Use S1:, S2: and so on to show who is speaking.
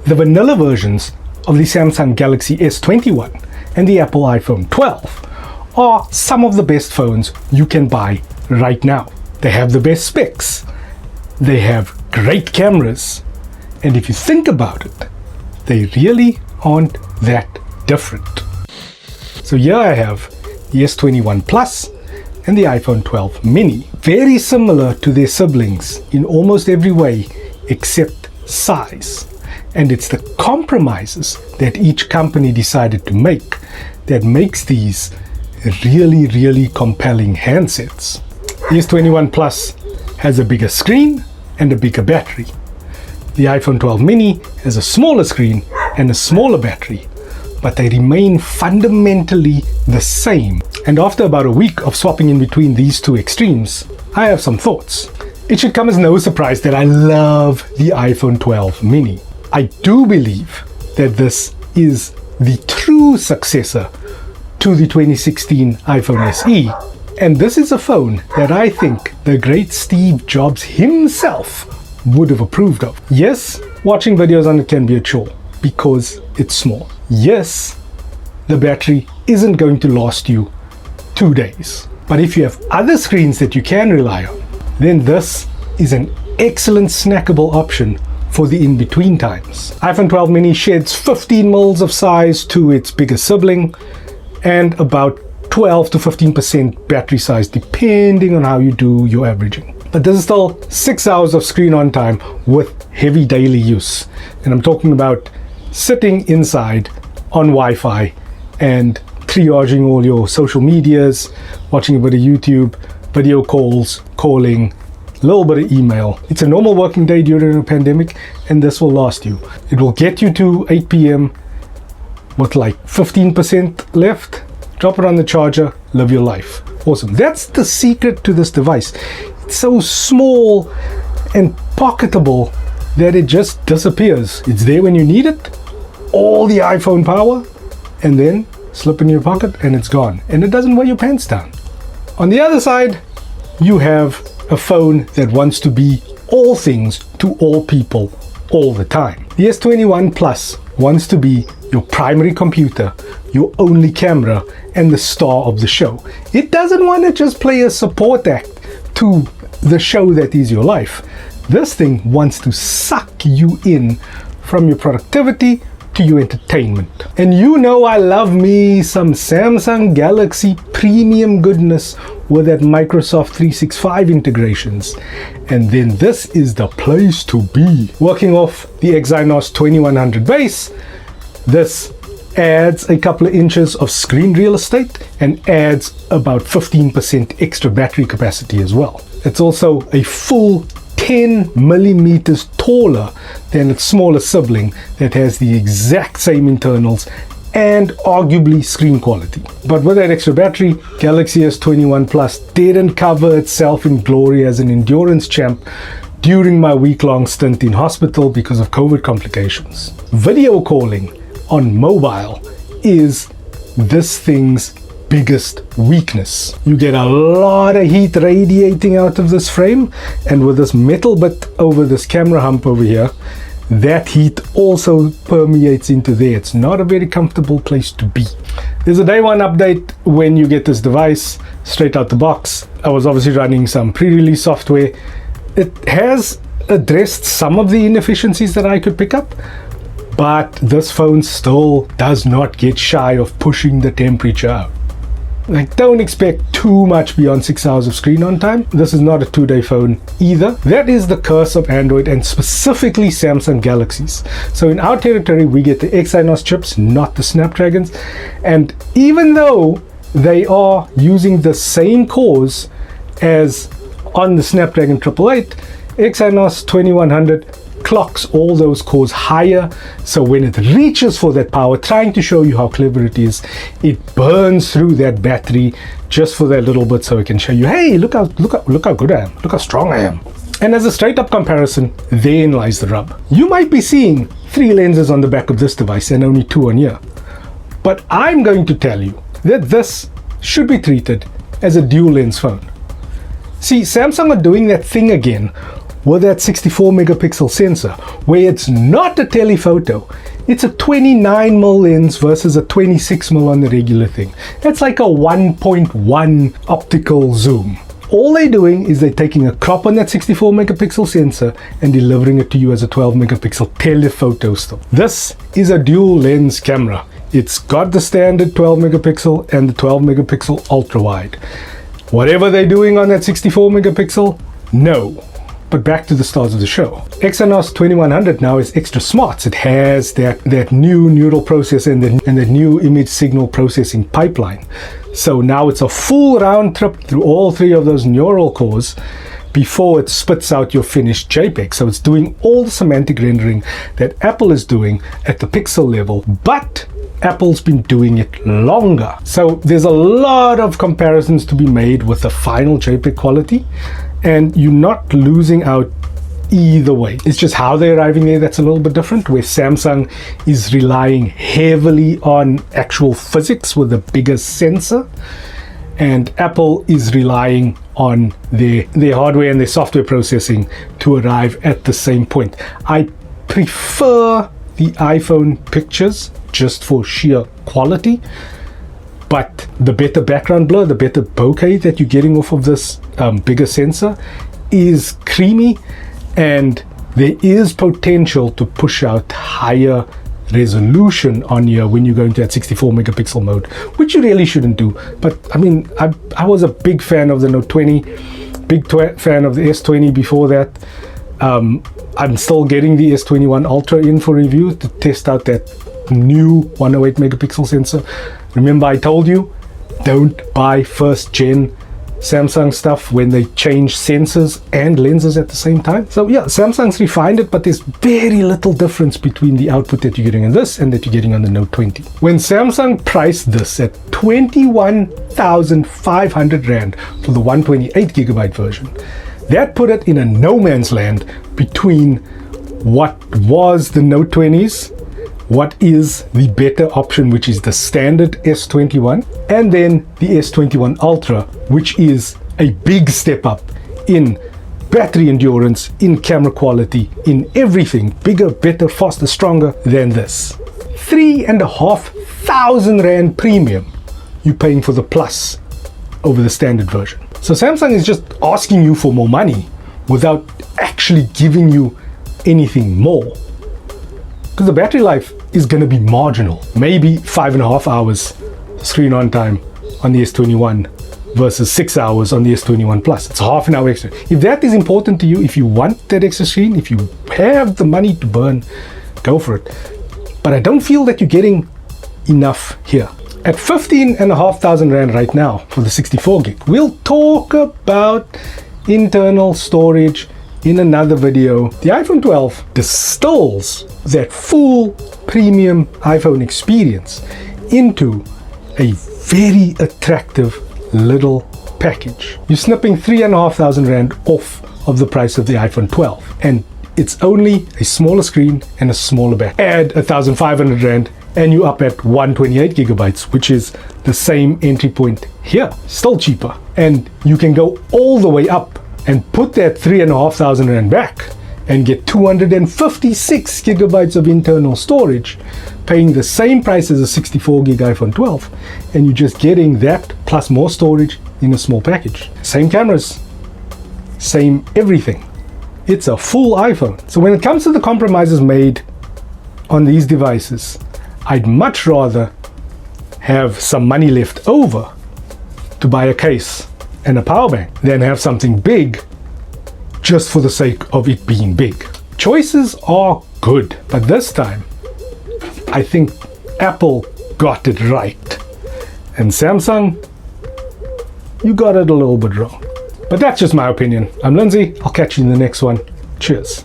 S1: The vanilla versions of the Samsung Galaxy S21 and the Apple iPhone 12 are some of the best phones you can buy right now. They have the best specs, they have great cameras, and if you think about it, they really aren't that different. So here I have the S21 Plus and the iPhone 12 mini, very similar to their siblings in almost every way except size. And it's the compromises that each company decided to make that makes these really, really compelling handsets. The S21 Plus has a bigger screen and a bigger battery. The iPhone 12 mini has a smaller screen and a smaller battery, but they remain fundamentally the same. And after about a week of swapping in between these two extremes, I have some thoughts. It should come as no surprise that I love the iPhone 12 mini. I do believe that this is the true successor to the 2016 iPhone SE, and this is a phone that I think the great Steve Jobs himself would have approved of. Yes, watching videos on it can be a chore because it's small. Yes, the battery isn't going to last you 2 days. But if you have other screens that you can rely on, then this is an excellent snackable option for the in-between times. iPhone 12 mini sheds 15 mils of size to its bigger sibling and about 12 to 15% battery size depending on how you do your averaging. But this is still 6 hours of screen on time with heavy daily use. And I'm talking about sitting inside on Wi-Fi and triaging all your social medias, watching a bit of YouTube, video calls, calling, a little bit of email. It's a normal working day during a pandemic, and this will last you. It will get you to 8 p.m. with like 15% left. Drop it on the charger, live your life. Awesome. That's the secret to this device. It's so small and pocketable that it just disappears. It's there when you need it, all the iPhone power, and then slip in your pocket and it's gone. And it doesn't weigh your pants down. On the other side, you have a phone that wants to be all things to all people all the time. The S21 Plus wants to be your primary computer, your only camera, and the star of the show. It doesn't want to just play a support act to the show that is your life. This thing wants to suck you in from your productivity to your entertainment. And you know I love me some Samsung Galaxy premium goodness with that Microsoft 365 integrations. And then this is the place to be. Working off the Exynos 2100 base, this adds a couple of inches of screen real estate and adds about 15% extra battery capacity as well. It's also a full 10 millimeters taller than its smaller sibling that has the exact same internals and arguably screen quality. But with that extra battery, Galaxy S21 Plus didn't cover itself in glory as an endurance champ during my week-long stint in hospital because of COVID complications. Video calling on mobile is this thing's biggest weakness. You get a lot of heat radiating out of this frame, and with this metal bit over this camera hump over here, that heat also permeates into there. It's not a very comfortable place to be. There's a day one update when you get this device straight out the box. I was obviously running some pre-release software. It has addressed some of the inefficiencies that I could pick up, but this phone still does not get shy of pushing the temperature out. Like, don't expect too much beyond 6 hours of screen on time. This is not a 2-day phone either. That is the curse of Android and specifically Samsung Galaxies. So in our territory, we get the Exynos chips, not the Snapdragons. And even though they are using the same cores as on the Snapdragon 888, Exynos 2100 clocks all those cores higher, so when it reaches for that power, trying to show you how clever it is, it burns through that battery just for that little bit, so it can show you, hey, look how good I am, look how strong I am. And as a straight up comparison, therein lies the rub. You might be seeing 3 lenses on the back of this device and only 2 on here, but I'm going to tell you that this should be treated as a dual lens phone. See, Samsung are doing that thing again with that 64 megapixel sensor, where it's not a telephoto, it's a 29mm lens versus a 26mm on the regular thing. That's like a 1.1 optical zoom. All they're doing is they're taking a crop on that 64 megapixel sensor and delivering it to you as a 12 megapixel telephoto still. This is a dual lens camera. It's got the standard 12 megapixel and the 12 megapixel ultra wide. Whatever they're doing on that 64 megapixel, no. But back to the stars of the show. Exynos 2100 now is extra smart. It has that new neural processor and that new image signal processing pipeline. So now it's a full round trip through all three of those neural cores before it spits out your finished JPEG. So it's doing all the semantic rendering that Apple is doing at the pixel level, but Apple's been doing it longer. So there's a lot of comparisons to be made with the final JPEG quality, and you're not losing out either way. It's just how they're arriving there that's a little bit different, where Samsung is relying heavily on actual physics with a bigger sensor, and Apple is relying on their hardware and their software processing to arrive at the same point. I prefer the iPhone pictures just for sheer quality, but the better background blur, the better bokeh that you're getting off of this bigger sensor is creamy, and there is potential to push out higher resolution on here when you go into that 64 megapixel mode, which you really shouldn't do. But I mean, I was a big fan of the Note 20, fan of the S20 before that. I'm still getting the S21 Ultra in for review to test out that new 108 megapixel sensor. Remember, I told you, don't buy first gen Samsung stuff when they change sensors and lenses at the same time. So yeah, Samsung's refined it, but there's very little difference between the output that you're getting in this and that you're getting on the Note 20. When Samsung priced this at 21,500 Rand for the 128 gigabyte version, that put it in a no man's land between what was the Note 20s, what is the better option, which is the standard S21, and then the S21 Ultra, which is a big step up in battery endurance, in camera quality, in everything. Bigger, better, faster, stronger than this. 3,500 Rand premium you're paying for the Plus over the standard version. So Samsung is just asking you for more money without actually giving you anything more. Because the battery life is going to be marginal. Maybe 5.5 hours screen on time on the S21 versus 6 hours on the S21 Plus. It's half an hour extra. If that is important to you, if you want that extra screen, if you have the money to burn, go for it. But I don't feel that you're getting enough here. At 15,500 Rand right now for the 64 gig. We'll talk about internal storage in another video. The iPhone 12 distills that full premium iPhone experience into a very attractive little package. You're snipping 3,500 Rand off of the price of the iPhone 12, and it's only a smaller screen and a smaller battery. Add 1,500 Rand and you're up at 128 gigabytes, which is the same entry point here, still cheaper. And you can go all the way up and put that 3,500 Rand back and get 256 gigabytes of internal storage, paying the same price as a 64 gig iPhone 12, and you're just getting that plus more storage in a small package. Same cameras, same everything. It's a full iPhone. So when it comes to the compromises made on these devices, I'd much rather have some money left over to buy a case and a power bank than have something big just for the sake of it being big. Choices are good, but this time I think Apple got it right, and Samsung, you got it a little bit wrong. But that's just my opinion. I'm Lindsay. I'll catch you in the next one. Cheers.